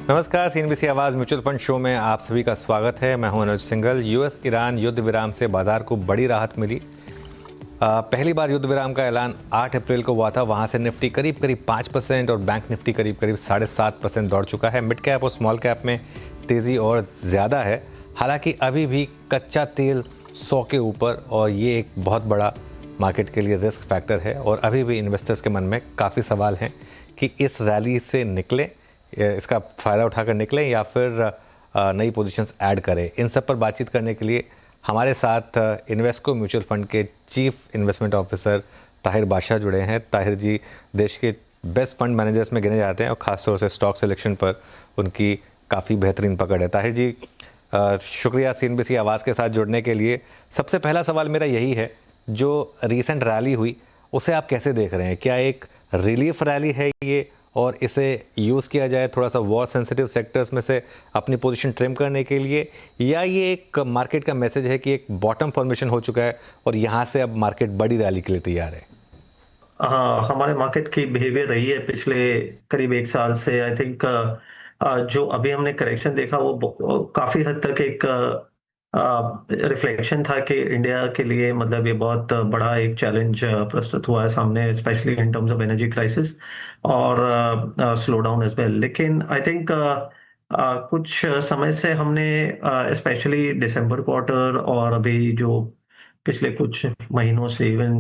नमस्कार, सीएनबीसी आवाज़ mutual fund show में आप सभी का स्वागत है। मैं हूं अनुज सिंघल। यूएस ईरान युद्ध विराम से बाजार को बड़ी राहत मिली। पहली बार युद्ध विराम का ऐलान 8 अप्रैल को हुआ था। वहां से निफ्टी करीब 5% और बैंक निफ्टी करीब 7.5% दौड़ चुका है। मिड कैप और स्मॉल कैप में तेज़ी और ज़्यादा है। हालांकि अभी भी कच्चा तेल 100 के ऊपर और ये एक बहुत बड़ा मार्केट के लिए रिस्क फैक्टर है और अभी भी इन्वेस्टर्स के मन में काफ़ी सवाल हैं कि इस रैली से निकलें, इसका फ़ायदा उठाकर निकलें या फिर नई पोजीशंस ऐड करें। इन सब पर बातचीत करने के लिए हमारे साथ इन्वेस्को म्यूचुअल फंड के चीफ इन्वेस्टमेंट ऑफिसर ताहिर बादशाह जुड़े हैं। ताहिर जी देश के बेस्ट फंड मैनेजर्स में गिने जाते हैं और ख़ासतौर से स्टॉक सिलेक्शन पर उनकी काफ़ी बेहतरीन पकड़ है। ताहिर जी, शुक्रिया सीएनबीसी आवाज़ के साथ जुड़ने के लिए। सबसे पहला सवाल मेरा यही है, जो रीसेंट रैली हुई उसे आप कैसे देख रहे हैं? क्या एक रिलीफ रैली है ये और इसे यूज़ किया जाए थोड़ा सा वॉर सेंसिटिव सेक्टर्स में से अपनी पोजीशन ट्रिम करने के लिए, या ये एक मार्केट का मैसेज है कि एक बॉटम फॉर्मेशन हो चुका है और यहाँ से अब मार्केट बड़ी रैली के लिए तैयार है? हाँ, हमारे मार्केट की बिहेवियर रही है पिछले करीब 1 साल से। आई थिंक जो अभी हमने करेक्शन देखा वो काफी हद तक एक रिफ्लेक्शन था कि इंडिया के लिए मतलब ये बहुत बड़ा एक चैलेंज प्रस्तुत हुआ है सामने, specially in terms of energy crisis और स्लो डाउन एज वेल। लेकिन आई थिंक कुछ समय से हमने स्पेशली दिसंबर क्वार्टर और अभी जो पिछले कुछ महीनों से इवन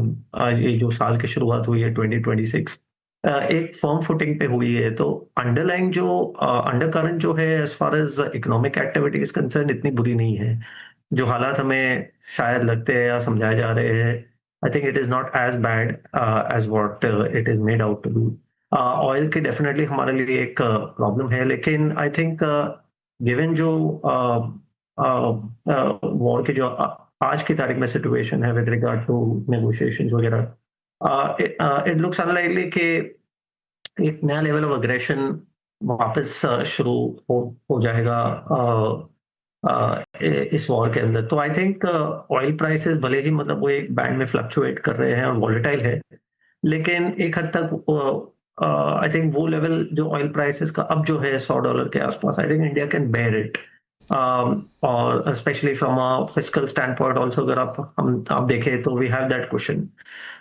ये जो साल की शुरुआत हुई है 2026 एक फर्म फुटिंग पे हुई है। तो अंडरलाइंग जो अंडरकरेंट जो है as far as economic activity is concerned इतनी बुरी नहीं है। जो हालात हमें शायद लगते हैं या समझाए जा रहे हैं, I think it is not as bad as what it is made out to be. Oil की डेफिनेटली हमारे लिए एक प्रॉब्लम है, लेकिन आई थिंक गिवन जो वॉर के जो आज की तारीख में सिचुएशन है विद रिगार्ड टू नेगोशिएशंस वगैरह, इट लुक्स अनलाइकली कि एक नया लेवल ऑफ अग्रेशन वापस शुरू हो जाएगा इस वॉर के अंदर। तो आई थिंक ऑयल प्राइसेस भले ही मतलब वो एक बैंड में फ्लक्चुएट कर रहे हैं और वॉलेटाइल है, लेकिन एक हद तक आई थिंक वो लेवल जो ऑयल प्राइसेस का अब जो है $100 के आसपास, I think India can bear it. और specially from a fiscal standpoint also, अगर आप देखें तो we have that question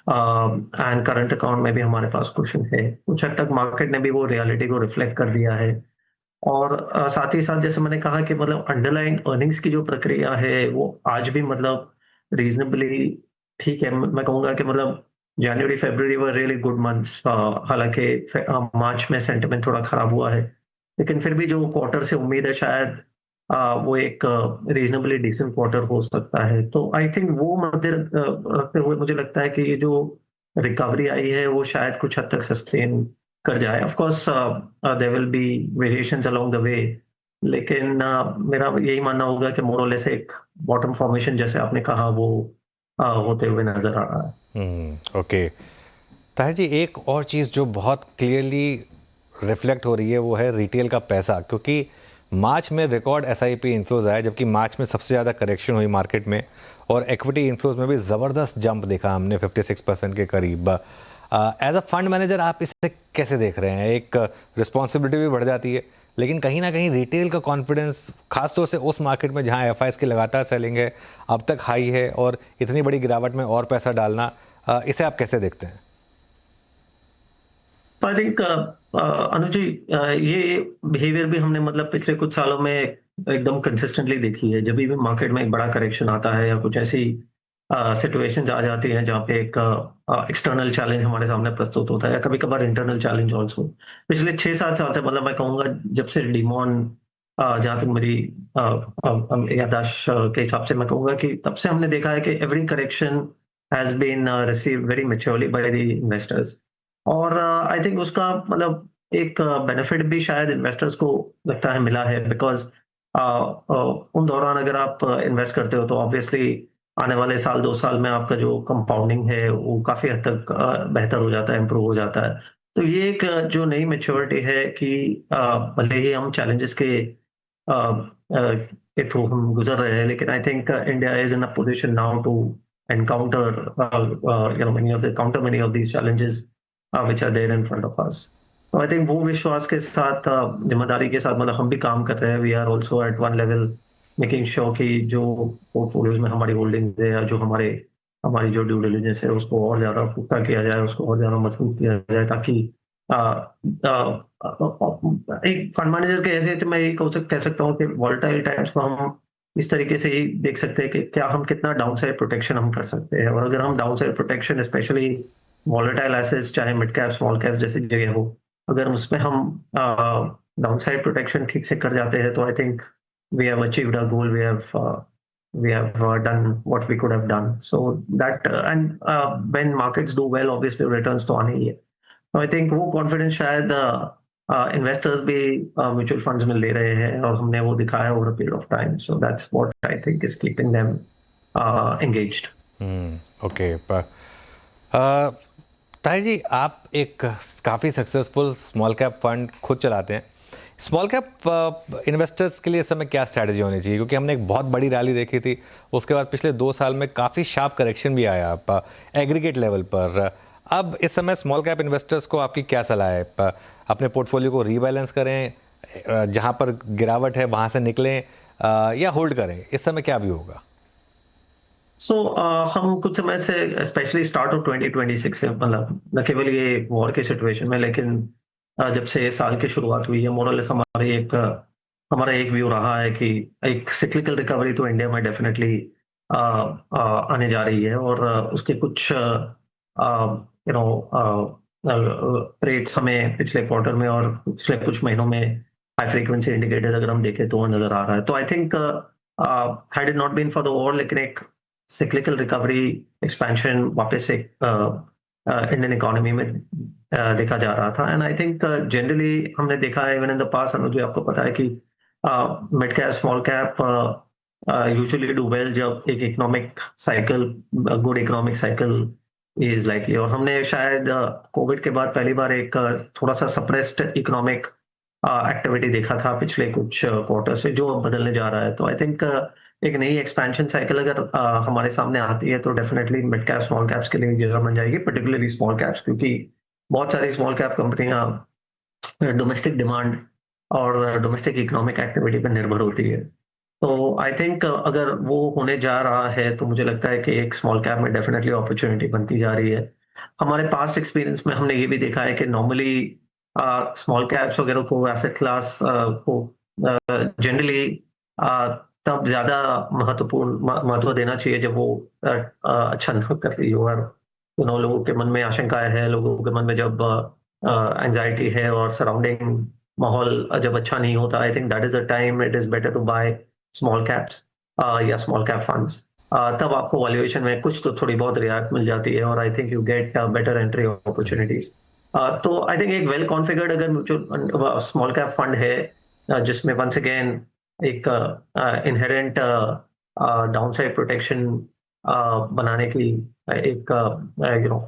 and current account में भी हमारे पास क्वेश्चन है। कुछ हद तक मार्केट ने भी वो रियलिटी को रिफ्लेक्ट कर दिया है। और साथ ही साथ जैसे मैंने कहा कि मतलब अंडरलाइंग अर्निंग्स की जो प्रक्रिया है वो आज भी मतलब रीजनेबली ठीक है। मैं कहूँगा कि मतलब जनवरी फरवरी वर रियली गुड मंथ्स। हालांकि मार्च में सेंटिमेंट थोड़ा खराब हुआ है, लेकिन फिर भी जो क्वार्टर से उम्मीद है शायद वो एक रीजनेबली डिसेंट क्वार्टर हो सकता है। तो आई थिंक वो मध्य रखते हुए मुझे लगता है कि ये जो रिकवरी आई है वो शायद कुछ हद तक सस्टेन कर जाए। Of course there will be variations along the way, लेकिन मेरा यही मानना होगा कि मोर और लेस एक बॉटम फॉर्मेशन जैसे आपने कहा वो होते हुए नजर आ रहा है। ओके। ताहिर जी, एक और चीज़ जो बहुत क्लियरली रिफ्लेक्ट हो रही है वो है रिटेल का पैसा, क्योंकि मार्च में रिकॉर्ड एसआईपी इन्फ्लोज आया, जबकि मार्च में सबसे ज़्यादा करेक्शन हुई मार्केट में और इक्विटी इन्फ्लोज में भी ज़बरदस्त जंप देखा हमने 56% के करीब। एज अ फंड मैनेजर आप इसे कैसे देख रहे हैं? एक रिस्पॉन्सिबिलिटी भी बढ़ जाती है, लेकिन कहीं ना कहीं रिटेल का कॉन्फिडेंस, खासतौर से उस मार्केट में जहां एफआईएस की लगातार सेलिंग है, अब तक हाई है और इतनी बड़ी गिरावट में और पैसा डालना, इसे आप कैसे देखते हैं? आई थिंक अनुज जी, ये बिहेवियर भी हमने मतलब पिछले कुछ सालों में एकदम कंसिस्टेंटली देखी है। जब भी मार्केट में एक बड़ा करेक्शन आता है या कुछ ऐसी सिचुएशंस आ जाती हैं जहाँ पे एक एक्सटर्नल चैलेंज हमारे सामने प्रस्तुत होता है या कभी कभार इंटरनल चैलेंज ऑल्सो। पिछले 6-7 साल से मतलब मैं कहूँगा जब से डिमॉन, जहाँ तक मेरी याददाश्त के हिसाब से मैं कहूँगा कि तब से हमने देखा है कि every correction has been received very maturely by the investors. और आई थिंक उसका मतलब एक बेनिफिट भी शायद इन्वेस्टर्स को लगता है मिला है, बिकॉज उन दौरान अगर आप इन्वेस्ट करते हो तो ऑब्वियसली आने वाले साल 2 साल में आपका जो कंपाउंडिंग है वो काफी हद तक बेहतर हो जाता है, इम्प्रूव हो जाता है। तो ये एक जो नई मेच्योरिटी है कि भले ही हम चैलेंजेस के थ्रू हम गुजर रहे हैं, लेकिन I think India is in a position now to encounter many of these challenges which are there in front of us. तो आई थिंक वो विश्वास के साथ, जिम्मेदारी के साथ मतलब हम भी काम कर रहे हैं। We are also at one level making sure कि जो पोर्टफोलियोज में हमारी होल्डिंग्स है या जो हमारी जो ड्यू डिलिजेंस है उसको और ज्यादा पुख्ता किया जाए, उसको और ज्यादा मजबूत किया जाए, ताकि आ, एक फंड मैनेजर के ऐसे मैं यही कह सकता हूँ कि वॉलेटाइल टाइम्स को हम इस तरीके से ही देख सकते हैं कि क्या हम कितना डाउन साइड प्रोटेक्शन हम कर सकते हैं। और अगर हम down side protection specially volatile assets, चाहे मिड कैप स्मॉल कैप जैसी जगह हो, अगर उसमें हम डाउन साइड प्रोटेक्शन ठीक से कर जाते हैं, तो I think we have achieved a goal, we have done what we could have done. So that and when markets do well, obviously returns तो आने ही है। तो आई थिंक वो कॉन्फिडेंस शायद इन्वेस्टर्स भी म्यूचुअल फंड्स में ले रहे हैं, और हमने वो दिखाया over a period of time. So that's what I think is keeping them engaged. Okay. Tahir ji, आप एक काफ़ी सक्सेसफुल स्मॉल कैप फंड खुद चलाते हैं। स्मॉल कैप इन्वेस्टर्स के लिए इस समय क्या स्ट्रैटेजी होनी चाहिए, क्योंकि हमने एक बहुत बड़ी रैली देखी थी, उसके बाद पिछले 2 साल में काफ़ी शार्प करेक्शन भी आया एग्रीगेट लेवल पर। अब इस समय स्मॉल कैप इन्वेस्टर्स को आपकी क्या सलाह है? अपने पोर्टफोलियो को रीबैलेंस करें, जहां पर गिरावट है वहां से निकलें, या होल्ड करें? इस समय क्या भी होगा? सो हम कुछ समय से स्पेशली स्टार्ट ऑफ 2026 से, मतलब न केवल ये वॉर की सिचुएशन में, लेकिन जब से ये साल की शुरुआत हुई है, मोरलेस हमारा एक व्यू रहा है कि एक सिक्लिकल रिकवरी तो इंडिया में डेफिनेटली आने जा रही है। और उसके कुछ यू नो ट्रेड्स हमें पिछले क्वार्टर में और पिछले कुछ महीनों में हाई फ्रीक्वेंसी इंडिकेटर्स अगर हम देखें तो वो नजर आ रहा है। तो I think had it not been for the war, लेकिन एक सिक्लिकल रिकवरी एक्सपेंशन वापस से इंडियन इकोनॉमी में देखा जा रहा था। एंड आई थिंक जनरली हमने देखा है इवन इन द पास्ट, अनुज, आपको पता है कि mid cap small cap usually do well जब एक economic cycle, good economic cycle is likely. और हमने शायद कोविड के बाद पहली बार एक थोड़ा सा सप्रेस्ड इकोनॉमिक एक्टिविटी देखा था पिछले कुछ क्वार्टर से, जो अब बदलने जा रहा है। तो आई थिंक एक नई एक्सपेंशन साइकिल अगर हमारे सामने आती है तो definitely mid cap small caps के लिए जगह बन जाएगी, पर्टिकुलरली स्मॉल कैप्स, क्योंकि बहुत सारी स्मॉल कैप कंपनियां डोमेस्टिक डिमांड और डोमेस्टिक इकोनॉमिक एक्टिविटी पर निर्भर होती है। तो आई थिंक अगर वो होने जा रहा है तो मुझे लगता है कि एक स्मॉल कैप में डेफिनेटली अपॉर्चुनिटी बनती जा रही है। हमारे पास्ट एक्सपीरियंस में हमने ये भी देखा है कि नॉर्मली स्मॉल कैप्स वगैरह को, एसेट क्लास को जनरली तब ज्यादा महत्व देना चाहिए जब वो अच्छा न करती हो। और लोगों के मन में आशंकाएं है, लोगों के मन में जब एंजाइटी है और सराउंडिंग माहौल जब अच्छा नहीं होता, I think that is a time it is better to buy small caps या स्मॉल कैप फंड्स। तब आपको वैल्यूएशन में कुछ तो थोड़ी बहुत रियायत मिल जाती है, और I think you get better entry opportunities. तो आई थिंक एक वेल कॉन्फिगर्ड अगर म्यूचुअल स्मॉल कैप फंड है, जिसमें वंस अगेन एक इनहेरेंट डाउनसाइड प्रोटेक्शन बनाने की एक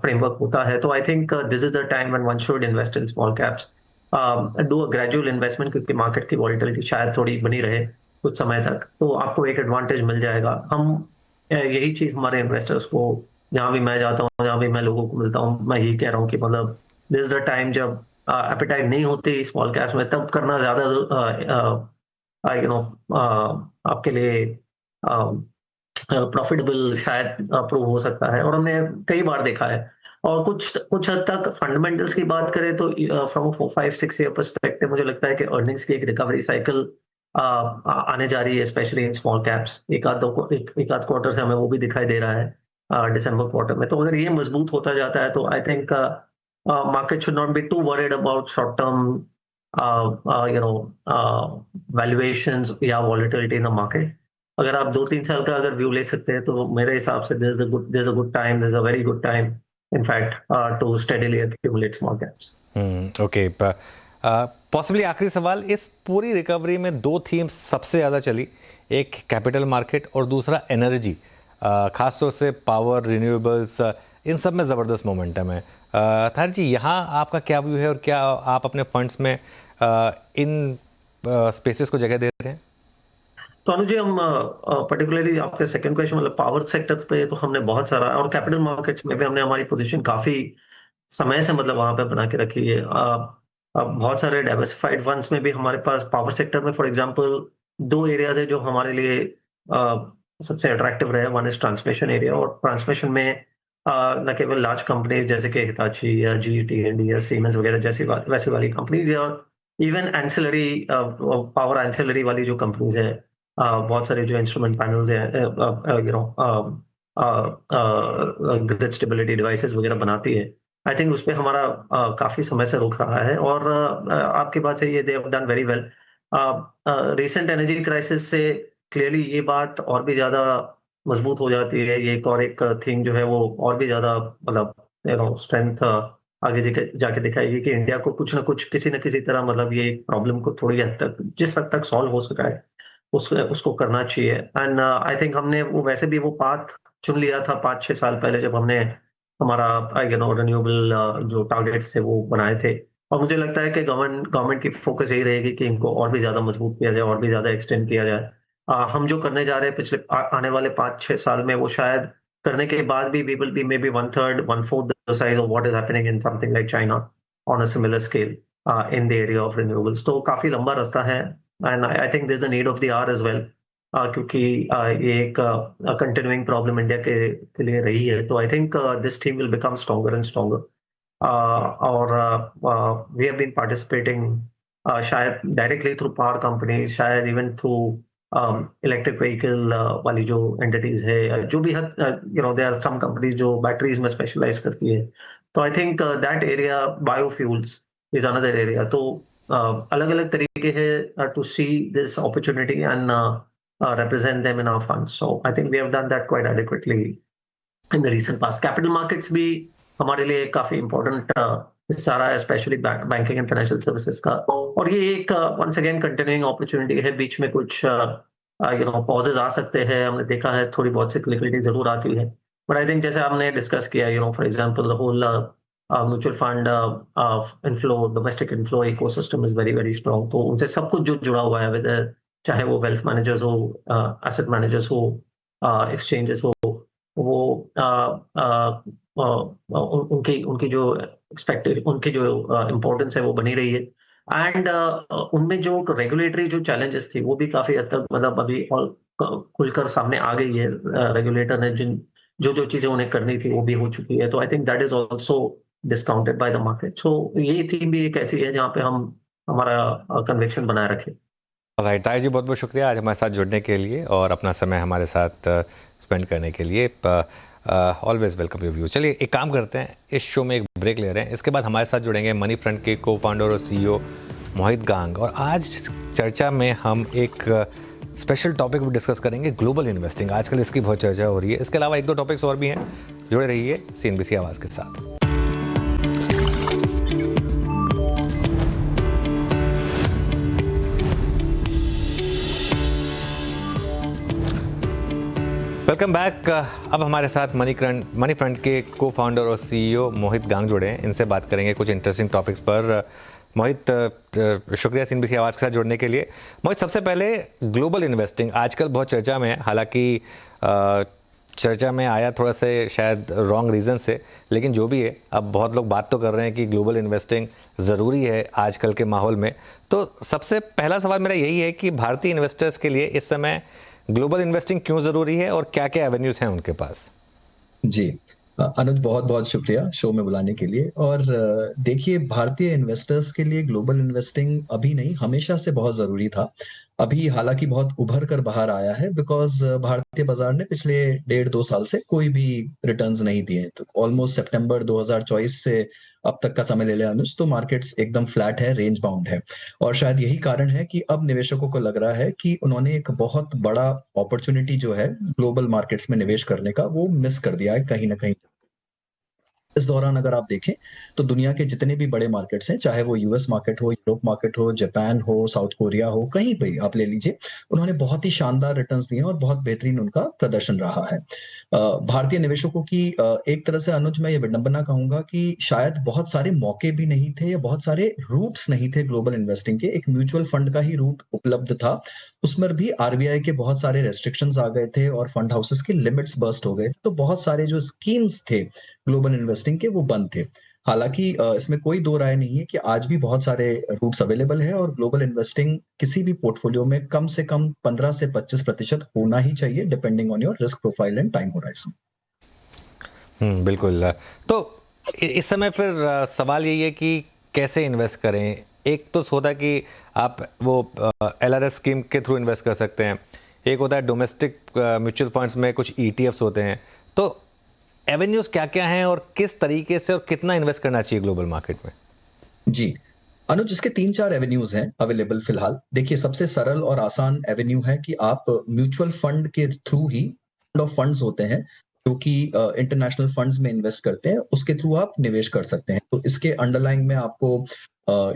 फ्रेमवर्क होता है, तो I think this is the time when one should invest in small caps, do a gradual investment, क्योंकि मार्केट की वॉलीटिलिटी शायद थोड़ी बनी रहे कुछ समय तक, तो आपको एक एडवांटेज मिल जाएगा। हम यही चीज हमारे इन्वेस्टर्स को, जहां भी मैं जाता हूँ, जहां भी मैं लोगों को मिलता हूँ, मैं यही कह रहा हूँ कि मतलब दिस इज द टाइम जब एपेटाइट नहीं होती स्मॉल कैप्स में, तब करना ज्यादा यू नो आपके लिए प्रॉफिटेबल शायद प्रूव हो सकता है। और हमने कई बार देखा है। और कुछ हद तक फंडामेंटल्स की बात करें तो फ्रॉम 4-5-6 ईयर पर्सपेक्टिव मुझे लगता है कि अर्निंग्स की एक रिकवरी साइकिल आने जा रही है, स्पेशली इन स्मॉल कैप्स। एक आध क्वार्टर से हमें वो भी दिखाई दे रहा है दिसंबर क्वार्टर में। तो अगर ये मजबूत होता जाता है तो I think market should not be too worried about short-term, valuations या volatility in the market. अगर आप 2-3 साल का अगर व्यू ले सकते हैं तो मेरे हिसाब से there's a good time, there's a very good time, in fact, to steadily accumulate small caps. Okay. Possibly आखिरी सवाल, इस पूरी रिकवरी में 2 थीम्स सबसे ज़्यादा चली, एक कैपिटल मार्केट और दूसरा एनर्जी, खासतौर से पावर, रिन्यूएबल्स, इन सब में ज़बरदस्त मोमेंटम है। ताहिर जी, यहाँ आपका क्या व्यू है और क्या आप अपने फंड्स में इन स्पेसेस को जगह दे रहे हैं? तो अनुज जी, हम पर्टिकुलरली आपके सेकंड क्वेश्चन मतलब पावर सेक्टर पे तो हमने बहुत सारा, और कैपिटल मार्केट्स में भी हमने हमारी पोजीशन काफी समय से मतलब वहां पे बना के रखी है। बहुत सारे डाइवर्सिफाइड फंड्स में भी हमारे पास पावर सेक्टर में फॉर एग्जांपल 2 एरियाज़ है जो हमारे लिए सबसे अट्रैक्टिव रहे। वन इज़ ट्रांसमिशन एरिया, और ट्रांसमिशन में न केवल लार्ज कंपनीज़ जैसे कि हिताची या जीई, टी&डी या सीमेंस वगैरह जैसी वैसी वाली कंपनीज़, या इवन एंसिलरी पावर एंसिलरी वाली जो कंपनीज़ हैं, बहुत सारे जो इंस्ट्रूमेंट पैनल्स हैं, ग्रिड स्टेबिलिटी डिवाइसेस वगैरह बनाती है। आई थिंक उसपे हमारा काफ़ी समय से रुक रहा है, और आपकी बात सही है, they have done very well. Recent energy crisis से क्लियरली ये बात और भी ज़्यादा मजबूत हो जाती है। ये एक और एक थिंग जो है वो और भी ज़्यादा मतलब स्ट्रेंथ आगे जाके दिखाएगी कि इंडिया को कुछ ना कुछ किसी न किसी तरह मतलब ये प्रॉब्लम को थोड़ी हद तक, जिस हद तक सॉल्व हो सका है, उसको करना चाहिए। एंड आई थिंक हमने वो वैसे भी वो पाथ चुन लिया था 5-6 साल पहले, जब हमने हमारा रिन्यूएबल जो टारगेट्स थे वो बनाए थे। और मुझे लगता है कि गवर्नमेंट की फोकस यही रहेगी कि इनको और भी ज़्यादा मजबूत किया जाए, और भी ज़्यादा एक्सटेंड किया जाए। हम जो करने जा रहे हैं पिछले आने वाले 5-6 साल में, वो शायद करने के बाद भी we will be maybe 1/3, 1/4 the size of what is happening in something like China on a similar scale in the area of renewables. तो काफ़ी लंबा रास्ता है, and I think there is a need of the hour as well, क्योंकि ये एक continuing problem India के लिए रही है। तो I think this team will become stronger and stronger, और वी हैव बीन पार्टिसिपेटिंग शायद डायरेक्टली थ्रू पावर कंपनी, शायद इवन थ्रू इलेक्ट्रिक व्हीकल वाली जो एंटिटीज है, जो भी देयर आर सम कंपनीज जो बैटरीज में स्पेशलाइज करती है। तो I think that area, biofuels is another area. तो अलग अलग तरीके हैं to see this opportunity and represent them in our funds. So I think we have done that quite adequately in the recent past. Capital markets भी हमारे लिए काफी important हिस्सा रहा है, specially banking and financial services का। और ये एक वंस अगेन कंटिन्यूइंग अपॉर्चुनिटी है। बीच में कुछ पॉजेज आ सकते हैं, हमने देखा है थोड़ी बहुत सिक्लिसिटी जरूर आती है, बट आई थिंक जैसे हमने डिस्कस किया, for example the whole mutual fund inflow, domestic inflow ecosystem is very very strong. तो उनसे सब कुछ जो जुड़ा हुआ है, विद चाहे वो वेल्थ मैनेजर्स हो, एसेट मैनेजर्स हो, एक्सचेंजेस हो, वो उनकी उनकी जो एक्सपेक्टेड उनकी जो इम्पोर्टेंस है वो बनी रही है। एंड उनमें जो रेगुलेटरी जो चैलेंजेस थी वो भी काफी हद तक मतलब अभी और खुलकर सामने आ गई है। रेगुलेटर ने जिन जो जो चीजें उन्हें करनी थी वो भी हो चुकी है। तो I think that is also discounted by the market. So ये थीम भी एक ऐसी है जहाँ पे हम हमारा कन्विक्शन बनाए रखें। राइट, ताहिर जी बहुत बहुत शुक्रिया आज हमारे साथ जुड़ने के लिए और अपना समय हमारे साथ स्पेंड करने के लिए। Always welcome your views. चलिए एक काम करते हैं, इस शो में एक ब्रेक ले रहे हैं, इसके बाद हमारे साथ जुड़ेंगे मनी फ्रंट के को फाउंडर और सीईओ मोहित गांग। और आज चर्चा में हम एक स्पेशल टॉपिक भी डिस्कस करेंगे, ग्लोबल इन्वेस्टिंग। आजकल इसकी बहुत चर्चा हो रही है। इसके अलावा एक दो टॉपिक्स और भी हैं। जुड़े रहिए सीएनबीसी आवाज़ के साथ। Welcome back. अब हमारे साथ मनी फ्रंट के को फाउंडर और सीईओ मोहित गांग जुड़े हैं। इनसे बात करेंगे कुछ इंटरेस्टिंग टॉपिक्स पर। मोहित, शुक्रिया सीएनबीसी आवाज़ के साथ जुड़ने के लिए। मोहित, सबसे पहले ग्लोबल इन्वेस्टिंग आजकल बहुत चर्चा में है। हालांकि चर्चा में आया थोड़ा सा शायद रॉन्ग रीज़न से, लेकिन जो भी है, अब बहुत लोग बात तो कर रहे हैं कि ग्लोबल इन्वेस्टिंग ज़रूरी है आजकल के माहौल में। तो सबसे पहला सवाल मेरा यही है कि भारतीय इन्वेस्टर्स के लिए इस समय ग्लोबल इन्वेस्टिंग क्यों ज़रूरी है और क्या क्या एवेन्यूज़ हैं उनके पास? जी, अनुज बहुत बहुत शुक्रिया शो में बुलाने के लिए। और देखिए, भारतीय इन्वेस्टर्स के लिए ग्लोबल इन्वेस्टिंग अभी नहीं, हमेशा से बहुत ज़रूरी था। अभी हालांकि बहुत उभर कर बाहर आया है, बिकॉज भारतीय बाजार ने पिछले 1.5-2 साल से कोई भी रिटर्न्स नहीं दिए। तो ऑलमोस्ट सितंबर 2024 से अब तक का समय ले लिया अनुज, तो मार्केट्स एकदम फ्लैट है, रेंज बाउंड है। और शायद यही कारण है कि अब निवेशकों को लग रहा है कि उन्होंने एक बहुत बड़ा अपॉर्चुनिटी जो है ग्लोबल मार्केट्स में निवेश करने का, वो मिस कर दिया है कहीं ना कहीं। इस दौरान अगर आप देखें तो दुनिया के जितने भी बड़े मार्केट्स हैं, चाहे वो यूएस मार्केट हो, यूरोप मार्केट हो, जापान हो, साउथ कोरिया हो, कहीं भी आप ले लीजिए, उन्होंने बहुत ही शानदार रिटर्न्स दिए और बहुत बेहतरीन उनका प्रदर्शन रहा है। भारतीय निवेशकों की एक तरह से अनुज मैं ये विडंबना कहूंगा कि शायद बहुत सारे मौके भी नहीं थे या बहुत सारे रूट्स नहीं थे ग्लोबल इन्वेस्टिंग के। एक म्यूचुअल फंड का ही रूट उपलब्ध था, उसमें भी आरबीआई के बहुत सारे रेस्ट्रिक्शंस आ गए थे और फंड हाउसेस के लिमिट्स बर्स्ट हो गए। तो बहुत सारे जो स्कीम्स थे ग्लोबल इन्वेस्टिंग के, वो बंद थे। हालांकि इसमें कोई दो राय नहीं है कि आज भी बहुत सारे रूट्स अवेलेबल हैं और ग्लोबल इन्वेस्टिंग किसी भी पोर्टफोलियो में कम से कम 15 से 25% होना ही चाहिए, depending on your risk profile and time horizon. बिल्कुल। तो इस समय फिर सवाल यही है कि कैसे इन्वेस्ट करें। एक तो होता है कि आप वो LRS स्कीम के थ्रू इन्वेस्ट कर सकते हैं, एक होता है डोमेस्टिक म्यूचुअल फंड्स में कुछ ETFs होते हैं। तो एवेन्यूज क्या क्या हैं और किस तरीके से और कितना इन्वेस्ट करना चाहिए ग्लोबल मार्केट में? जी अनुज, इसके 3-4 एवेन्यूज हैं अवेलेबल फिलहाल। देखिए, सबसे सरल और आसान एवेन्यू है कि आप म्यूचुअल फंड के through he, fund of funds होते हैं जो कि इंटरनेशनल फंड्स में इन्वेस्ट करते हैं, उसके थ्रू आप निवेश कर सकते हैं। तो इसके अंडरलाइंग में आपको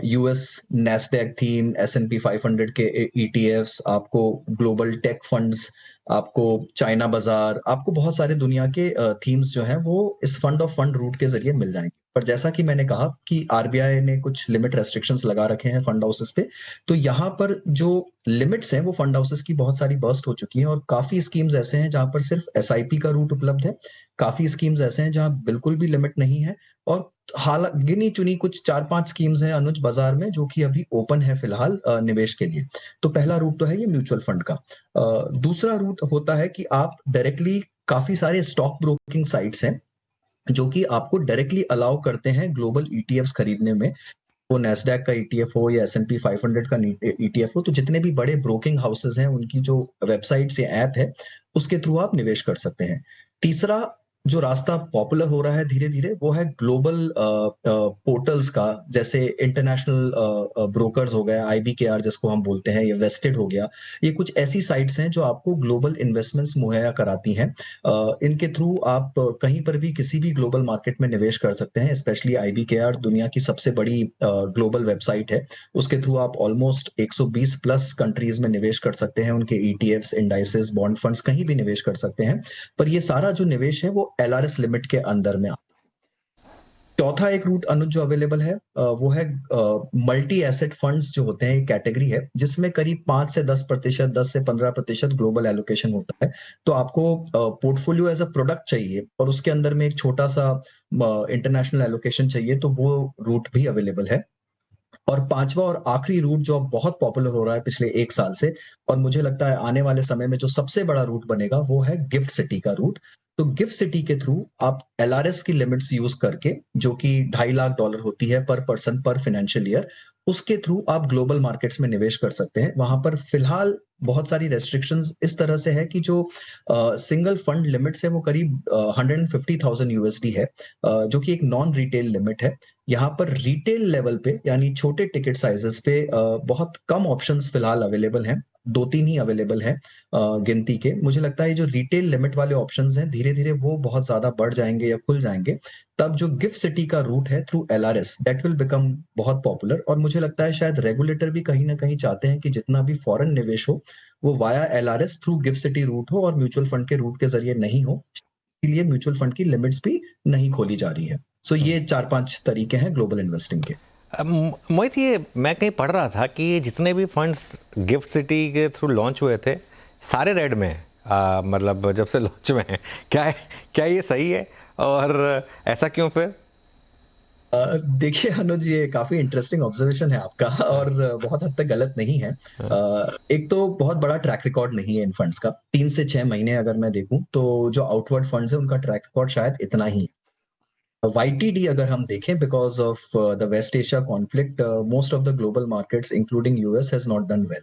यूएस नैस्डैक थीम, S&P 500 के ETFs, आपको ग्लोबल टेक फंड्स, आपको चाइना बाजार, आपको बहुत सारे दुनिया के थीम्स जो हैं वो इस फंड ऑफ फंड रूट के जरिए मिल जाएंगे। पर जैसा कि मैंने कहा कि RBI ने कुछ लिमिट रेस्ट्रिक्शंस लगा रखे हैं फंड हाउसेस पे, तो यहाँ पर जो लिमिट्स हैं वो फंड हाउसेस की बहुत सारी बर्स्ट हो चुकी हैं और काफी स्कीम्स ऐसे हैं जहां पर सिर्फ SIP का रूट उपलब्ध है, काफी स्कीम्स ऐसे हैं जहां बिल्कुल भी लिमिट नहीं है, और हाल गिनी चुनी कुछ 4-5 स्कीम्स हैं अनुज बाजार में जो कि अभी ओपन है फिलहाल निवेश के लिए। तो पहला रूट तो है ये म्यूचुअल फंड का। दूसरा रूट होता है कि आप डायरेक्टली, काफी सारे स्टॉक ब्रोकिंग साइट्स हैं जो कि आपको डायरेक्टली अलाउ करते हैं ग्लोबल ETFs खरीदने में। वो नैस्डैक का ETF हो या S&P 500 का ETF हो, तो जितने भी बड़े ब्रोकिंग हाउसेस हैं उनकी जो वेबसाइट्स या ऐप है उसके थ्रू आप निवेश कर सकते हैं। तीसरा जो रास्ता पॉपुलर हो रहा है धीरे धीरे वो है ग्लोबल पोर्टल्स का, जैसे इंटरनेशनल ब्रोकर्स हो गया, IBKR जिसको हम बोलते हैं, ये वेस्टेड हो गया। ये कुछ ऐसी साइट्स हैं जो आपको ग्लोबल इन्वेस्टमेंट्स मुहैया कराती हैं। इनके थ्रू आप कहीं पर भी किसी भी ग्लोबल मार्केट में निवेश कर सकते हैं। स्पेशली IBKR दुनिया की सबसे बड़ी ग्लोबल वेबसाइट है, उसके थ्रू आप ऑलमोस्ट 120 प्लस कंट्रीज में निवेश कर सकते हैं। उनके ETFs, इंडाइसेस, बॉन्ड फंड्स कहीं भी निवेश कर सकते हैं, पर ये सारा जो निवेश है वो LRS लिमिट के अंदर में। चौथा एक रूट अनुज जो अवेलेबल है वो है मल्टी एसेट फंड्स जो होते हैं, एक कैटेगरी है जिसमें करीब 5 से 10%, 10 से 15% ग्लोबल एलोकेशन होता है। तो आपको पोर्टफोलियो एज अ प्रोडक्ट चाहिए और उसके अंदर में एक छोटा सा इंटरनेशनल एलोकेशन चाहिए, तो वो रूट भी अवेलेबल है। और पांचवा और आखिरी रूट जो अब बहुत पॉपुलर हो रहा है पिछले 1 साल से, और मुझे लगता है आने वाले समय में जो सबसे बड़ा रूट बनेगा वो है गिफ्ट सिटी का रूट। तो गिफ्ट सिटी के थ्रू आप LRS की लिमिट्स यूज करके, जो कि $2.5 लाख होती है पर पर्सन पर फाइनेंशियल ईयर, उसके थ्रू आप ग्लोबल मार्केट्स में निवेश कर सकते हैं। वहां पर फिलहाल बहुत सारी रेस्ट्रिक्शंस इस तरह से है कि जो सिंगल फंड लिमिट्स है वो करीब 150,000 USD है, जो कि एक नॉन रिटेल लिमिट है। यहाँ पर रिटेल लेवल पे यानी छोटे टिकट साइजेस पे बहुत कम ऑप्शंस फिलहाल अवेलेबल हैं, 2-3 ही अवेलेबल हैं गिनती के। मुझे लगता है जो रिटेल लिमिट वाले ऑप्शंस हैं धीरे धीरे वो बहुत ज्यादा बढ़ जाएंगे या खुल जाएंगे, तब जो गिफ्ट सिटी का रूट है through LRS, that will become बहुत पॉपुलर। और मुझे लगता है शायद रेगुलेटर भी कहीं ना कहीं चाहते हैं कि जितना भी फॉरेन निवेश हो वो via LRS through gift city route हो और म्यूचुअल फंड के रूट के जरिए नहीं हो, इसलिए म्यूचुअल फंड की लिमिट्स भी नहीं खोली जा रही है। सो ये 4-5 तरीके हैं ग्लोबल इन्वेस्टिंग के। मोहित, ये मैं कहीं पढ़ रहा था कि ये जितने भी फंड्स गिफ्ट सिटी के थ्रू लॉन्च हुए थे सारे रेड में हैं, मतलब जब से लॉन्च में हैं। क्या ये सही है और ऐसा क्यों फिर? देखिए अनुज, ये काफी इंटरेस्टिंग ऑब्जर्वेशन है आपका और बहुत हद तक गलत नहीं है। एक तो बहुत बड़ा ट्रैक रिकॉर्ड नहीं है इन फंड्स का, 3 से 6 महीने अगर मैं देखूं तो जो आउटवर्ड फंड्स है उनका ट्रैक रिकॉर्ड शायद इतना ही है। YTD अगर हम देखें, because of the west Asia conflict, most of the global markets including US has not done well.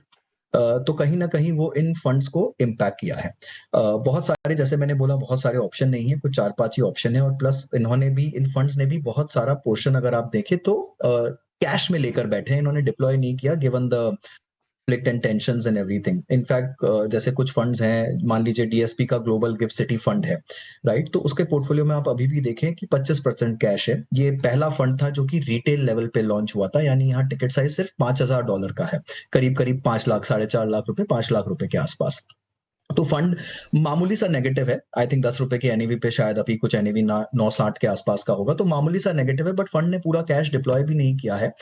तो कहीं ना कहीं वो इन फंड्स को इम्पैक्ट किया है। बहुत सारे, जैसे मैंने बोला, बहुत सारे ऑप्शन नहीं है, कुछ 4-5 ही ऑप्शन है, और प्लस इन्होंने भी, इन फंड्स ने भी बहुत सारा पोर्शन अगर आप देखें तो कैश में लेकर बैठे हैं, इन्होंने डिप्लॉय नहीं किया given the conflict and tensions and everything. In fact जैसे कुछ फंड्स हैं, मान लीजिए DSP का ग्लोबल गिफ्ट सिटी फंड है, राइट, तो उसके पोर्टफोलियो में आप अभी भी देखें कि 25% कैश है। ये पहला फंड था जो कि रिटेल लेवल पे लॉन्च हुआ था, यानी यहाँ टिकट साइज सिर्फ $5,000 का है, करीब करीब 5 लाख, 4.5 लाख रुपए, 5 लाख रुपए के आसपास। तो फंड मामूली सा नेगेटिव है, आई थिंक 10 रुपए के एनएवी पे शायद अभी कुछ एनएवी 960 के आसपास का होगा, तो मामूली सा नेगेटिव है, बट फंड ने पूरा कैश डिप्लॉय भी नहीं किया है।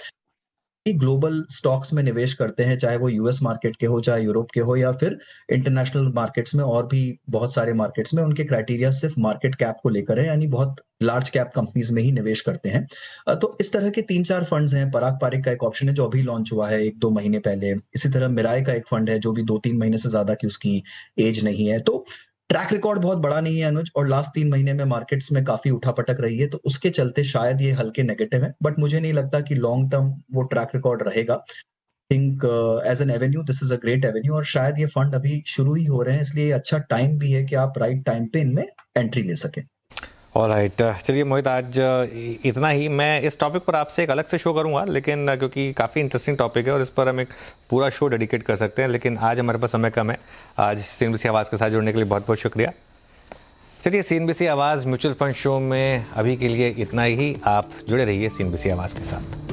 ग्लोबल स्टॉक्स में निवेश करते हैं, चाहे वो यूएस मार्केट के हो, चाहे यूरोप के हो या फिर इंटरनेशनल मार्केट्स में और भी बहुत सारे मार्केट्स में उनके क्राइटेरिया सिर्फ मार्केट कैप को लेकर है, यानी बहुत लार्ज कैप कंपनीज में ही निवेश करते हैं। तो इस तरह के 3-4 फंड्स हैं। पराग पारिक का एक ऑप्शन है जो अभी लॉन्च हुआ है 1-2 महीने पहले। इसी तरह मिराय का एक फंड है जो भी 2-3 महीने से ज़्यादा की उसकी एज नहीं है। तो ट्रैक रिकॉर्ड बहुत बड़ा नहीं है अनुज, और लास्ट 3 महीने में मार्केट्स में काफ़ी उठा-पटक रही है, तो उसके चलते शायद ये हल्के नेगेटिव हैं, बट मुझे नहीं लगता कि लॉन्ग टर्म वो ट्रैक रिकॉर्ड रहेगा। Think as an Avenue this is a great Avenue, और शायद ये फंड अभी शुरू ही हो रहे हैं, इसलिए अच्छा टाइम भी है कि आप राइट टाइम पे इनमें एंट्री ले सकें। ऑलराइट, चलिए मोहित, आज इतना ही। मैं इस टॉपिक पर आपसे एक अलग से शो करूंगा, लेकिन क्योंकि काफ़ी इंटरेस्टिंग टॉपिक है और इस पर हम एक पूरा शो डेडिकेट कर सकते हैं, लेकिन आज हमारे पास समय कम है। आज CNBC आवाज़ के साथ जुड़ने के लिए बहुत बहुत शुक्रिया। चलिए, CNBC आवाज़ म्यूचुअल फंड शो में अभी के लिए इतना ही। आप जुड़े रहिए CNBC आवाज़ के साथ।